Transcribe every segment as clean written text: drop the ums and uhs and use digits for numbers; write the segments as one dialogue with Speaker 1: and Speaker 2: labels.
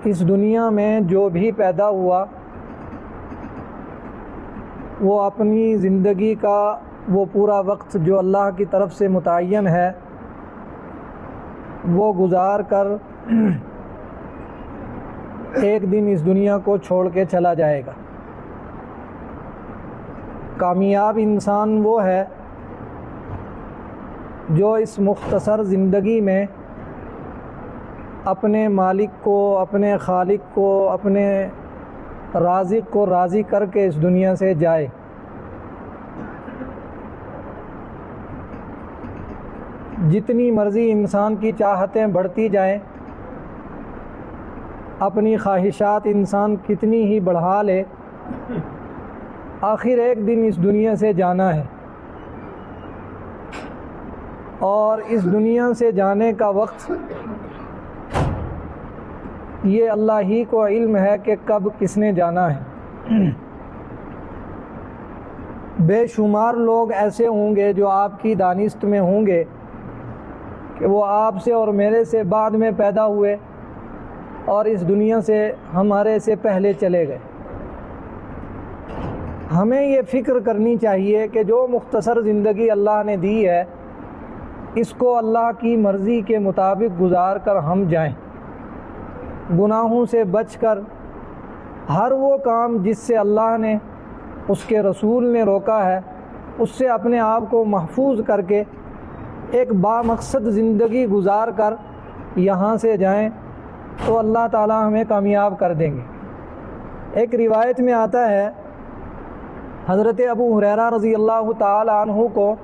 Speaker 1: اس دنیا میں جو بھی پیدا ہوا وہ اپنی زندگی کا وہ پورا وقت جو اللہ کی طرف سے متعین ہے وہ گزار کر ایک دن اس دنیا کو چھوڑ کے چلا جائے گا۔ کامیاب انسان وہ ہے جو اس مختصر زندگی میں اپنے مالک کو، اپنے خالق کو، اپنے رازق کو راضی کر کے اس دنیا سے جائے۔ جتنی مرضی انسان کی چاہتیں بڑھتی جائیں، اپنی خواہشات انسان کتنی ہی بڑھا لے، آخر ایک دن اس دنیا سے جانا ہے، اور اس دنیا سے جانے کا وقت یہ اللہ ہی کو علم ہے کہ کب کس نے جانا ہے۔ بے شمار لوگ ایسے ہوں گے جو آپ کی دانست میں ہوں گے کہ وہ آپ سے اور میرے سے بعد میں پیدا ہوئے اور اس دنیا سے ہمارے سے پہلے چلے گئے۔ ہمیں یہ فکر کرنی چاہیے کہ جو مختصر زندگی اللہ نے دی ہے اس کو اللہ کی مرضی کے مطابق گزار کر ہم جائیں، گناہوں سے بچ کر ہر وہ کام جس سے اللہ نے، اس کے رسول نے روکا ہے اس سے اپنے آپ کو محفوظ کر کے ایک بامقصد زندگی گزار کر یہاں سے جائیں تو اللہ تعالی ہمیں کامیاب کر دیں گے۔ ایک روایت میں آتا ہے حضرت ابو ہریرہ رضی اللہ تعالی عنہ کو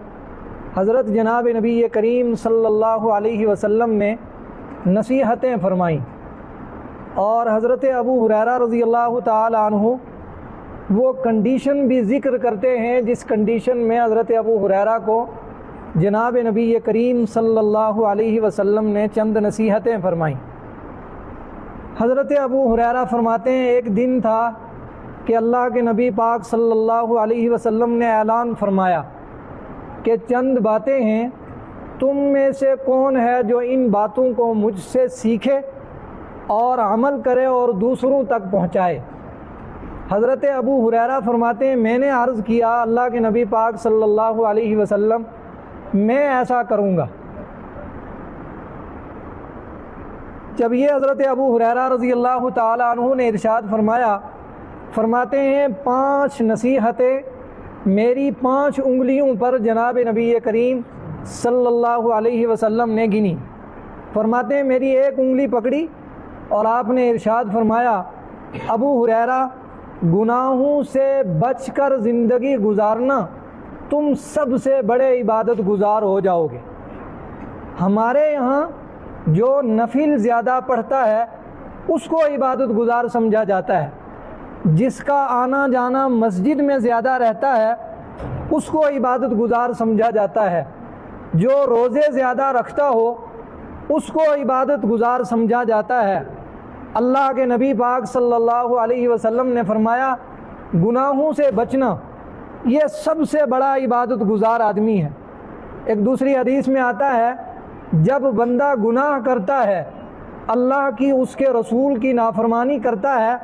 Speaker 1: حضرت جناب نبی کریم صلی اللہ علیہ وسلم نے نصیحتیں فرمائیں، اور حضرت ابو ہریرہ رضی اللہ تعالی عنہ وہ کنڈیشن بھی ذکر کرتے ہیں جس کنڈیشن میں حضرت ابو ہریرہ کو جناب نبی کریم صلی اللہ علیہ وسلم نے چند نصیحتیں فرمائیں۔ حضرت ابو ہریرہ فرماتے ہیں ایک دن تھا کہ اللہ کے نبی پاک صلی اللہ علیہ وسلم نے اعلان فرمایا کہ چند باتیں ہیں، تم میں سے کون ہے جو ان باتوں کو مجھ سے سیکھے اور عمل کرے اور دوسروں تک پہنچائے۔ حضرت ابو ہریرہ فرماتے ہیں میں نے عرض کیا اللہ کے نبی پاک صلی اللہ علیہ وسلم میں ایسا کروں گا۔ جب یہ حضرت ابو ہریرہ رضی اللہ تعالی عنہ نے ارشاد فرمایا، فرماتے ہیں 5 نصیحتیں میری 5 انگلیوں پر جناب نبی کریم صلی اللہ علیہ وسلم نے گنی۔ فرماتے ہیں میری ایک انگلی پکڑی اور آپ نے ارشاد فرمایا ابو ہریرہ گناہوں سے بچ کر زندگی گزارنا تم سب سے بڑے عبادت گزار ہو جاؤ گے۔ ہمارے یہاں جو نفل زیادہ پڑھتا ہے اس کو عبادت گزار سمجھا جاتا ہے، جس کا آنا جانا مسجد میں زیادہ رہتا ہے اس کو عبادت گزار سمجھا جاتا ہے، جو روزے زیادہ رکھتا ہو اس کو عبادت گزار سمجھا جاتا ہے۔ اللہ کے نبی پاک صلی اللہ علیہ وسلم نے فرمایا گناہوں سے بچنا یہ سب سے بڑا عبادت گزار آدمی ہے۔ ایک دوسری حدیث میں آتا ہے جب بندہ گناہ کرتا ہے، اللہ کی، اس کے رسول کی نافرمانی کرتا ہے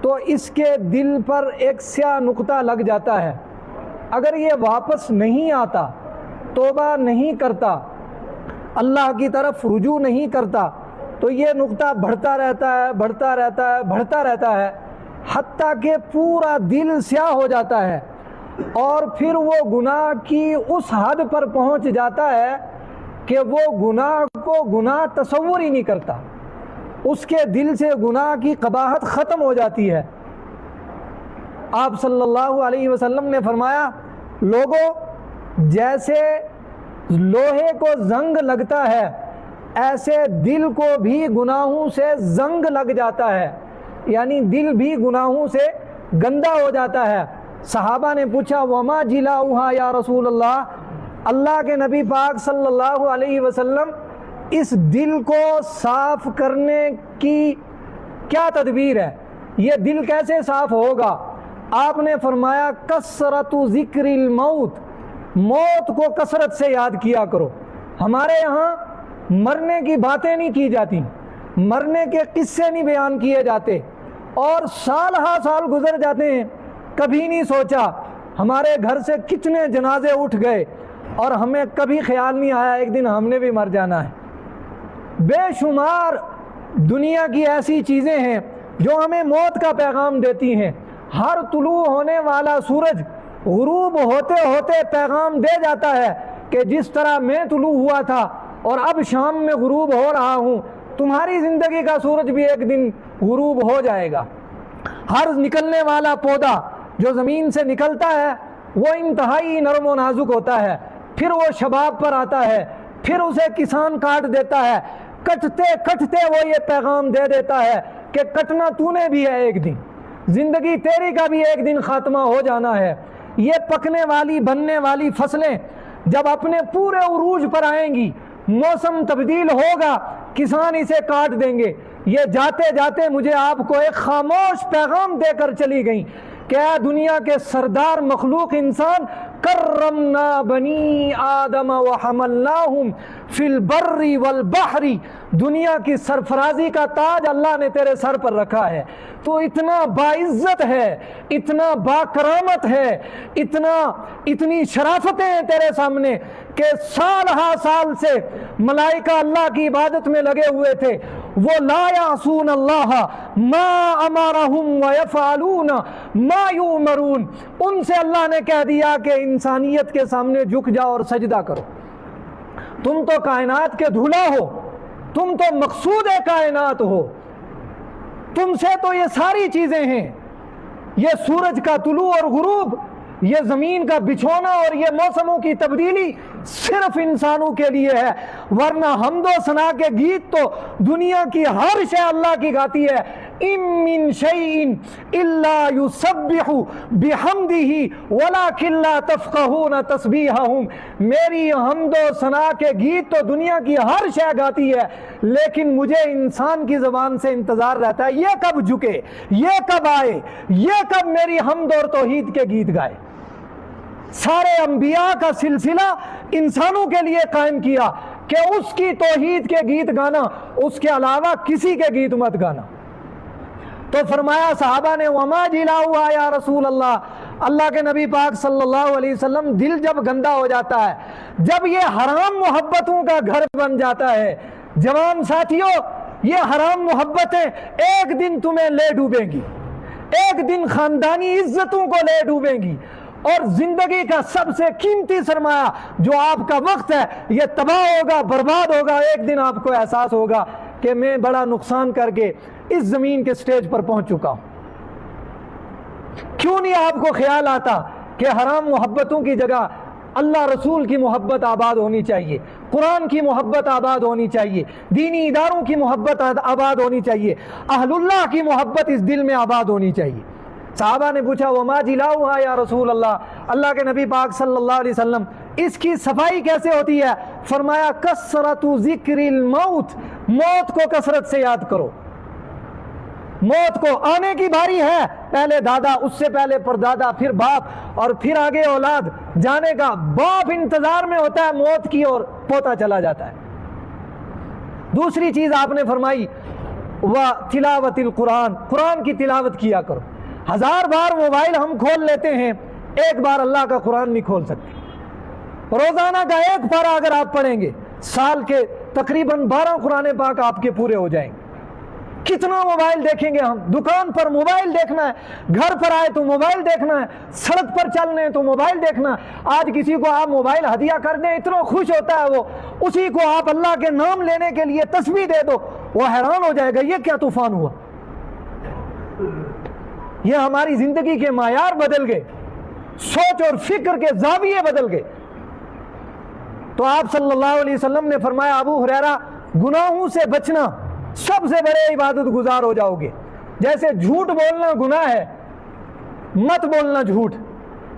Speaker 1: تو اس کے دل پر ایک سیاہ نقطہ لگ جاتا ہے۔ اگر یہ واپس نہیں آتا، توبہ نہیں کرتا، اللہ کی طرف رجوع نہیں کرتا تو یہ نقطہ بڑھتا رہتا ہے، بڑھتا رہتا ہے، بڑھتا رہتا ہے، حتیٰ کہ پورا دل سیاہ ہو جاتا ہے، اور پھر وہ گناہ کی اس حد پر پہنچ جاتا ہے کہ وہ گناہ کو گناہ تصور ہی نہیں کرتا، اس کے دل سے گناہ کی قباحت ختم ہو جاتی ہے۔ آپ صلی اللہ علیہ وسلم نے فرمایا لوگوں جیسے لوہے کو زنگ لگتا ہے ایسے دل کو بھی گناہوں سے زنگ لگ جاتا ہے، یعنی دل بھی گناہوں سے گندا ہو جاتا ہے۔ صحابہ نے پوچھا وما جلاؤہا یا رسول اللہ، اللہ کے نبی پاک صلی اللہ علیہ وسلم اس دل کو صاف کرنے کی کیا تدبیر ہے، یہ دل کیسے صاف ہوگا؟ آپ نے فرمایا کثرت ذکر الموت، موت کو کثرت سے یاد کیا کرو۔ ہمارے یہاں مرنے کی باتیں نہیں کی جاتی، مرنے کے قصے نہیں بیان کیے جاتے، اور سال ہا سال گزر جاتے ہیں، کبھی نہیں سوچا ہمارے گھر سے کتنے جنازے اٹھ گئے اور ہمیں کبھی خیال نہیں آیا ایک دن ہم نے بھی مر جانا ہے۔ بے شمار دنیا کی ایسی چیزیں ہیں جو ہمیں موت کا پیغام دیتی ہیں۔ ہر طلوع ہونے والا سورج غروب ہوتے ہوتے پیغام دے جاتا ہے کہ جس طرح میں طلوع ہوا تھا اور اب شام میں غروب ہو رہا ہوں، تمہاری زندگی کا سورج بھی ایک دن غروب ہو جائے گا۔ ہر نکلنے والا پودا جو زمین سے نکلتا ہے وہ انتہائی نرم و نازک ہوتا ہے، پھر وہ شباب پر آتا ہے، پھر اسے کسان کاٹ دیتا ہے، کٹتے کٹتے وہ یہ پیغام دے دیتا ہے کہ کٹنا تو نے بھی ہے ایک دن، زندگی تیری کا بھی ایک دن خاتمہ ہو جانا ہے۔ یہ پکنے والی بننے والی فصلیں جب اپنے پورے عروج پر آئیں گی، موسم تبدیل ہوگا، کسان اسے کاٹ دیں گے۔ یہ جاتے جاتے مجھے آپ کو ایک خاموش پیغام دے کر چلی گئیں کہ اے دنیا کے سردار مخلوق انسان، کرمنا بنی آدم وحملناہم فی البر والبحر، دنیا کی سرفرازی کا تاج اللہ نے تیرے سر پر رکھا ہے، تو اتنا باعزت ہے، اتنا باکرامت ہے، اتنی شرافتیں ہیں تیرے سامنے کہ سال ہا سال سے ملائکہ اللہ کی عبادت میں لگے ہوئے تھے، وہ لا یعصون اللہ ما امرہم ویفعلون ما یؤمرون، ان سے اللہ نے کہہ دیا کہ انسانیت کے سامنے جھک جاؤ اور سجدہ کرو۔ تم تو کائنات کے دھولا ہو، تم تو مقصود کائنات ہو، تم سے تو یہ ساری چیزیں ہیں، یہ سورج کا طلوع اور غروب، یہ زمین کا بچھونا اور یہ موسموں کی تبدیلی صرف انسانوں کے لیے ہے، ورنہ حمد و ثنا کے گیت تو دنیا کی ہر شے اللہ کی گاتی ہے۔ اِن مِّن شَيْءٍ إِلَّا يُسَبِّحُ بِحَمْدِهِ وَلَٰكِن لَّا تَفْقَهُونَ تَسْبِيحَهُمْ، میری حمد و ثنا کے گیت تو دنیا کی ہر شے گاتی ہے، لیکن مجھے انسان کی زبان سے انتظار رہتا ہے یہ کب جھکے، یہ کب آئے، یہ کب میری حمد اور توحید کے گیت گائے۔ سارے انبیاء کا سلسلہ انسانوں کے لیے قائم کیا کہ اس کی توحید کے گیت گانا، اس کے علاوہ کسی کے گیت مت گانا۔ تو فرمایا صحابہ نے وما جلاؤہا یا رسول اللہ، اللہ کے نبی پاک صلی اللہ علیہ وسلم، دل جب گندا ہو جاتا ہے، جب یہ حرام محبتوں کا گھر بن جاتا ہے، جوان ساتھیوں، یہ حرام محبتیں ایک دن تمہیں لے ڈوبیں گی، ایک دن خاندانی عزتوں کو لے ڈوبیں گی، اور زندگی کا سب سے قیمتی سرمایہ جو آپ کا وقت ہے یہ تباہ ہوگا، برباد ہوگا۔ ایک دن آپ کو احساس ہوگا کہ میں بڑا نقصان کر کے اس زمین کے سٹیج پر پہنچ چکا ہوں۔ کیوں نہیں آپ کو خیال آتا کہ حرام محبتوں کی جگہ اللہ رسول کی محبت آباد ہونی چاہیے، قرآن کی محبت آباد ہونی چاہیے، دینی اداروں کی محبت آباد ہونی چاہیے، اہل اللہ کی محبت اس دل میں آباد ہونی چاہیے۔ صحابہ نے پوچھا وما جلاؤہا یا رسول اللہ، اللہ کے نبی پاک صلی اللہ علیہ وسلم اس کی صفائی کیسے ہوتی ہے؟ فرمایا کثرت ذکر الموت، موت کو کثرت سے یاد کرو۔ موت کو آنے کی باری ہے، پہلے دادا، اس سے پہلے پردادا، پھر باپ، اور پھر آگے اولاد جانے کا۔ باپ انتظار میں ہوتا ہے موت کی اور پوتا چلا جاتا ہے۔ دوسری چیز آپ نے فرمائی وَتِلَاوَةِ القرآن، قرآن کی تلاوت کیا کرو۔ 1000 بار موبائل ہم کھول لیتے ہیں، ایک بار اللہ کا قرآن نہیں کھول سکتے۔ روزانہ کا ایک پارہ اگر آپ پڑھیں گے، سال کے تقریباً 12 قرآن پاک آپ کے پورے ہو جائیں گے۔ کتنا موبائل دیکھیں گے ہم؟ دکان پر موبائل دیکھنا ہے، گھر پر آئے تو موبائل دیکھنا ہے، سڑک پر چلنے ہیں تو موبائل دیکھنا ہے۔ آج کسی کو آپ موبائل ہدیہ کر دیں، اتنا خوش ہوتا ہے وہ، اسی کو آپ اللہ کے نام لینے کے لیے تسبیح دے دو، وہ حیران ہو جائے گا یہ کیا طوفان ہوا۔ یہ ہماری زندگی کے معیار بدل گئے، سوچ اور فکر کے زاویے بدل گئے۔ تو آپ صلی اللہ علیہ وسلم نے فرمایا ابو ہریرہ، گناہوں سے بچنا سب سے بڑے عبادت گزار ہو جاؤ گے۔ جیسے جھوٹ بولنا گناہ ہے، مت بولنا جھوٹ۔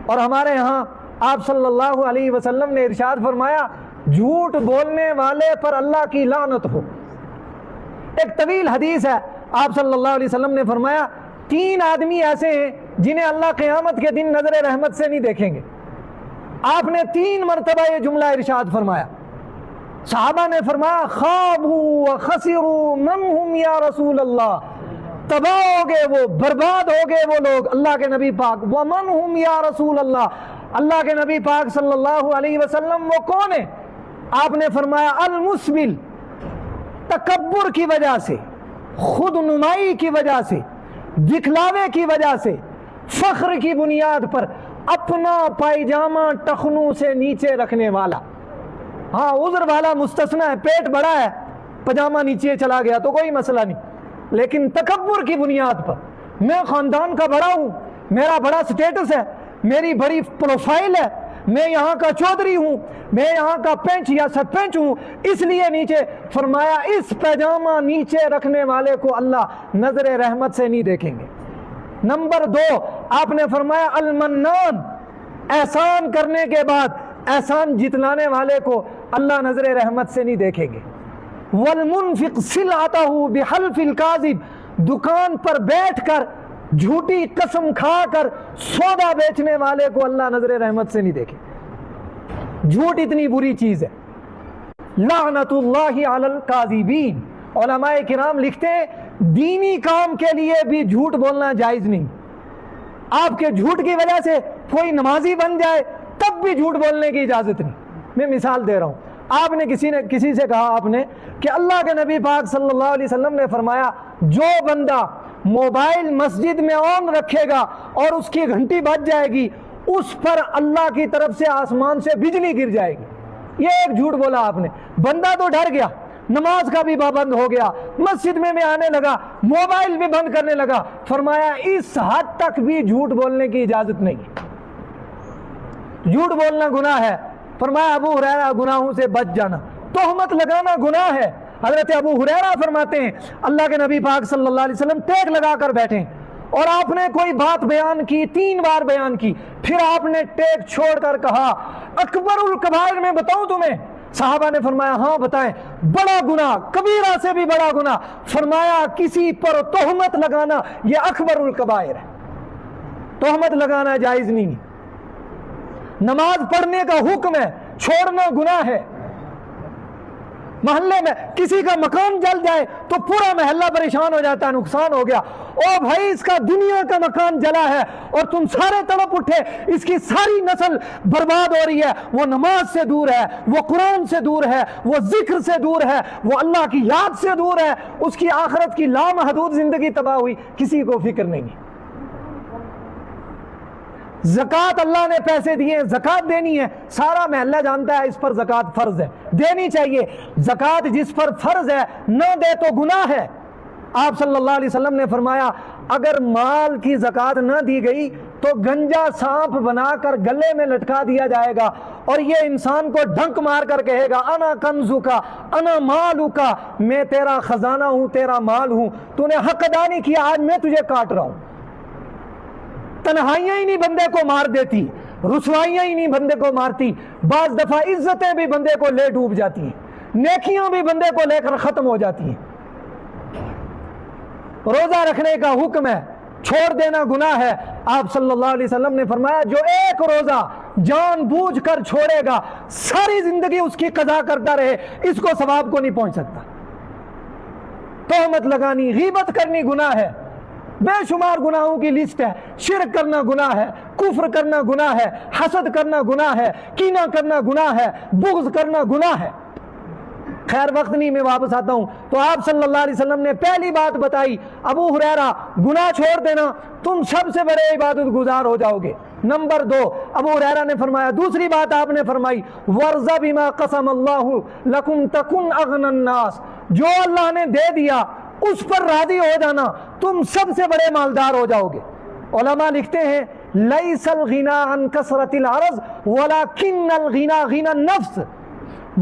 Speaker 1: اور ہمارے ہاں آپ صلی اللہ علیہ وسلم نے ارشاد فرمایا جھوٹ بولنے والے پر اللہ کی لعنت ہو۔ ایک طویل حدیث ہے، آپ صلی اللہ علیہ وسلم نے فرمایا 3 آدمی ایسے ہیں جنہیں اللہ قیامت کے دن نظر رحمت سے نہیں دیکھیں گے۔ آپ نے 3 مرتبہ یہ جملہ ارشاد فرمایا۔ صحابہ نے فرمایا خابوا وخسروا من ہم یا رسول اللہ، تباہ ہو گئے وہ، برباد ہو گئے وہ لوگ اللہ کے نبی پاک، ومن ہم یا رسول اللہ، اللہ کے نبی پاک صلی اللہ علیہ وسلم وہ کون ہے؟ آپ نے فرمایا المسبل، تکبر کی وجہ سے، خود نمائی کی وجہ سے، دکھلاوے کی وجہ سے، فخر کی بنیاد پر اپنا پائجامہ ٹخنوں سے نیچے رکھنے والا۔ ہاں عذر والا مستثنیٰ ہے، پیٹ بڑا ہے پجامہ نیچے چلا گیا تو کوئی مسئلہ نہیں، لیکن تکبر کی بنیاد پر میں خاندان کا بڑا ہوں، میرا بڑا سٹیٹس ہے، میری بڑی پروفائل ہے، میں یہاں کا چودھری ہوں، میں یہاں کا پینچ یا سرپنچ ہوں، اس لیے نیچے فرمایا اس پاجامہ نیچے رکھنے والے کو اللہ نظر رحمت سے نہیں دیکھیں گے۔ نمبر 2 آپ نے فرمایا المنان، احسان کرنے کے بعد احسان جتلانے والے کو اللہ نظر رحمت سے نہیں دیکھیں گے۔ والمنفق سلعتہ بحلف الکاذب، دکان پر بیٹھ کر جھوٹی قسم کھا کر سودا بیچنے والے کو اللہ نظر رحمت سے نہیں دیکھے۔ جھوٹ اتنی بری چیز ہے، لعنت اللہ علی الکاذبین۔ علماء کرام لکھتے ہیں دینی کام کے لیے بھی جھوٹ بولنا جائز نہیں۔ آپ کے جھوٹ کی وجہ سے کوئی نمازی بن جائے تب بھی جھوٹ بولنے کی اجازت نہیں۔ میں مثال دے رہا ہوں، آپ نے کسی سے کہا آپ نے کہ اللہ کے نبی پاک صلی اللہ علیہ وسلم نے فرمایا جو بندہ موبائل مسجد میں آن رکھے گا اور اس کی گھنٹی بج جائے گی اس پر اللہ کی طرف سے آسمان سے بجلی گر جائے گی۔ یہ ایک جھوٹ بولا آپ نے، بندہ تو ڈر گیا، نماز کا بھی پابند ہو گیا، مسجد میں آنے لگا، موبائل بھی بند کرنے لگا۔ فرمایا اس حد تک بھی جھوٹ بولنے کی اجازت نہیں، جھوٹ بولنا گناہ ہے۔ فرمایا ابو ہریرہ گناہوں سے بچ جانا، تہمت لگانا گناہ ہے۔ حضرت ابو ہریرہ فرماتے ہیں اللہ کے نبی پاک صلی اللہ علیہ وسلم ٹیک لگا کر بیٹھے اور آپ نے کوئی بات بیان کی، 3 بار بیان کی، پھر آپ نے ٹیک چھوڑ کر کہا اکبر الکبائر میں بتاؤں تمہیں؟ صحابہ نے فرمایا ہاں بتائیں۔ بڑا گناہ، کبیرہ سے بھی بڑا گناہ، فرمایا کسی پر تہمت لگانا یہ اکبر الکبائر ہے، تہمت لگانا جائز نہیں۔ نماز پڑھنے کا حکم ہے، چھوڑنا گناہ ہے۔ محلے میں کسی کا مکان جل جائے تو پورا محلہ پریشان ہو جاتا ہے، نقصان ہو گیا، او بھائی اس کا دنیا کا مکان جلا ہے اور تم سارے تڑپ اٹھے، اس کی ساری نسل برباد ہو رہی ہے، وہ نماز سے دور ہے، وہ قرآن سے دور ہے، وہ ذکر سے دور ہے، وہ اللہ کی یاد سے دور ہے، اس کی آخرت کی لامحدود زندگی تباہ ہوئی، کسی کو فکر نہیں ہے۔ زکوٰۃ اللہ نے پیسے دیے، زکوٰۃ دینی ہے، سارا محلہ جانتا ہے اس پر زکوٰۃ فرض ہے، دینی چاہیے۔ زکوٰۃ جس پر فرض ہے نہ دے تو گناہ ہے۔ آپ صلی اللہ علیہ وسلم نے فرمایا اگر مال کی زکوٰۃ نہ دی گئی تو گنجا سانپ بنا کر گلے میں لٹکا دیا جائے گا اور یہ انسان کو ڈھنک مار کر کہے گا انا کنزو کا انا مالو کا، میں تیرا خزانہ ہوں، تیرا مال ہوں، تو نے حق ادا نہیں کیا، آج میں تجھے کاٹ رہا ہوں۔ تنہائیاں ہی نہیں بندے کو مار دیتی، رسوائیاں ہی نہیں بندے کو مارتی، بعض دفعہ عزتیں بھی بندے کو لے ڈوب جاتی ہیں، نیکیاں بھی بندے کو لے کر ختم ہو جاتی ہیں۔ روزہ رکھنے کا حکم ہے، چھوڑ دینا گناہ ہے۔ آپ صلی اللہ علیہ وسلم نے فرمایا جو ایک روزہ جان بوجھ کر چھوڑے گا ساری زندگی اس کی قضا کرتا رہے، اس کو ثواب کو نہیں پہنچ سکتا۔ تہمت لگانی، غیبت کرنی گناہ ہے، بے شمار گناہوں کی لسٹ ہے۔ شرک کرنا گناہ ہے، کفر کرنا گناہ ہے، حسد کرنا گناہ ہے، کینہ کرنا گناہ ہے، بغض کرنا گناہ ہے۔ خیر وقت نہیں، میں واپس آتا ہوں۔ تو آپ صلی اللہ علیہ وسلم نے پہلی بات بتائی ابو ہریرہ گناہ چھوڑ دینا، تم سب سے بڑے عبادت گزار ہو جاؤ گے۔ نمبر 2 ابو ہریرہ نے فرمایا، دوسری بات آپ نے فرمائی وَرْضَ بِمَا قَسَمَ اللَّهُ لَكُمْ تَكُنْ أَغْنَى النَّاسِ، جو اللہ نے دے دیا اس پر راضی ہو جانا، تم سب سے بڑے مالدار ہو جاؤ گے۔ علماء لکھتے ہیں لَيْسَ الْغِنَىٰ عَنْ كَثْرَةِ الْعَرْضِ وَلَكِنَّ الْغِنَىٰ غِنَى النَّفْسِ،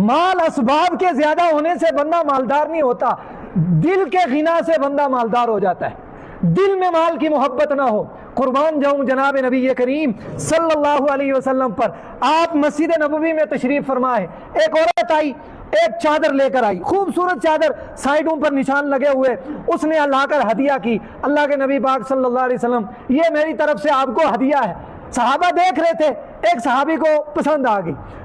Speaker 1: مال اسباب کے زیادہ ہونے سے بندہ مالدار نہیں ہوتا، دل کے غنا سے بندہ مالدار ہو جاتا ہے۔ دل میں مال کی محبت نہ ہو۔ قربان جاؤں جناب نبی کریم صلی اللہ علیہ وسلم پر۔ آپ مسجد نبوی میں تشریف فرمائے، ایک عورت آئی، ایک چادر لے کر آئی، خوبصورت چادر، سائیڈوں پر نشان لگے ہوئے، اس نے لا کر ہدیہ کی۔ اللہ کے نبی پاک صلی اللہ علیہ وسلم یہ میری طرف سے آپ کو ہدیہ ہے۔ صحابہ دیکھ رہے تھے، ایک صحابی کو پسند آ گئی،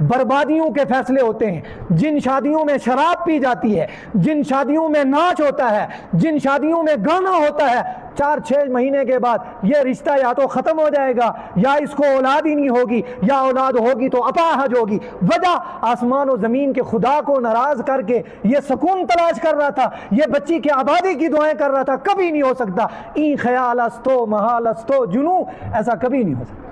Speaker 1: بربادیوں کے فیصلے ہوتے ہیں، جن شادیوں میں شراب پی جاتی ہے، جن شادیوں میں ناچ ہوتا ہے، جن شادیوں میں گانا ہوتا ہے، 4-6 مہینے کے بعد یہ رشتہ یا تو ختم ہو جائے گا، یا اس کو اولاد ہی نہیں ہوگی، یا اولاد ہوگی تو اپاہج ہوگی۔ وجہ آسمان و زمین کے خدا کو ناراض کر کے یہ سکون تلاش کر رہا تھا، یہ بچی کی آبادی کی دعائیں کر رہا تھا، کبھی نہیں ہو سکتا۔ این خیال استو محال استو جنو، ایسا کبھی نہیں ہو سکتا۔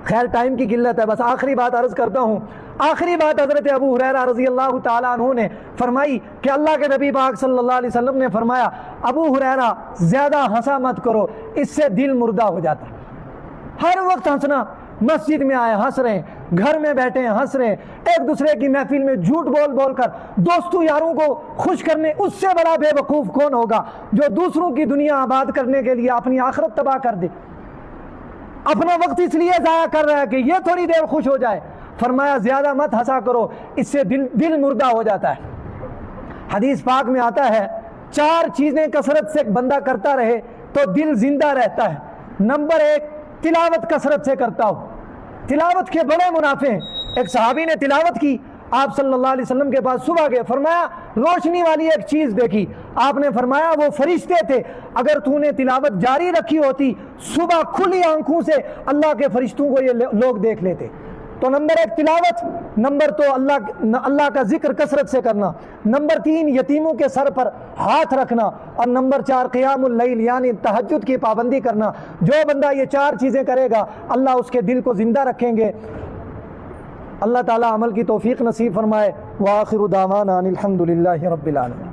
Speaker 1: خیر ٹائم کی قلت ہے، بس آخری بات عرض کرتا ہوں۔ آخری بات حضرت ابو ہریرہ رضی اللہ تعالیٰ عنہ نے فرمائی کہ اللہ کے نبی پاک صلی اللہ علیہ وسلم نے فرمایا، ابو ہریرہ زیادہ ہنسا مت کرو، اس سے دل مردہ ہو جاتا ہے۔ ہر وقت ہنسنا، مسجد میں آئے ہنس رہے ہیں، گھر میں بیٹھے ہیں ہنس رہے ہیں، ایک دوسرے کی محفل میں جھوٹ بول بول کر دوستوں یاروں کو خوش کرنے، اس سے بڑا بے وقوف کون ہوگا جو دوسروں کی دنیا آباد کرنے کے لیے اپنی آخرت تباہ کر دے، اپنا وقت اس لیے ضائع کر رہا ہے کہ یہ تھوڑی دیر خوش ہو جائے۔ فرمایا زیادہ مت ہنسا کرو، اس سے دل مردہ ہو جاتا ہے۔ حدیث پاک میں آتا ہے 4 چیزیں کثرت سے بندہ کرتا رہے تو دل زندہ رہتا ہے۔ نمبر 1، تلاوت کثرت سے کرتا ہو۔ تلاوت کے بڑے منافع ہیں۔ ایک صحابی نے تلاوت کی، آپ صلی اللہ علیہ وسلم کے پاس صبح گئے، فرمایا روشنی والی ایک چیز دیکھی، آپ نے فرمایا وہ فرشتے تھے، اگر تو نے تلاوت جاری رکھی ہوتی صبح کھلی آنکھوں سے اللہ کے فرشتوں کو یہ لوگ دیکھ لیتے۔ تو نمبر 1 تلاوت، نمبر 2 اللہ کا ذکر کثرت سے کرنا، نمبر 3 یتیموں کے سر پر ہاتھ رکھنا، اور نمبر 4 قیام اللیل یعنی تہجد کی پابندی کرنا۔ جو بندہ یہ 4 چیزیں کرے گا اللہ اس کے دل کو زندہ رکھیں گے۔ اللہ تعالی عمل کی توفیق نصیب فرمائے۔ وآخر دعوانا ان الحمد للہ رب العالمین۔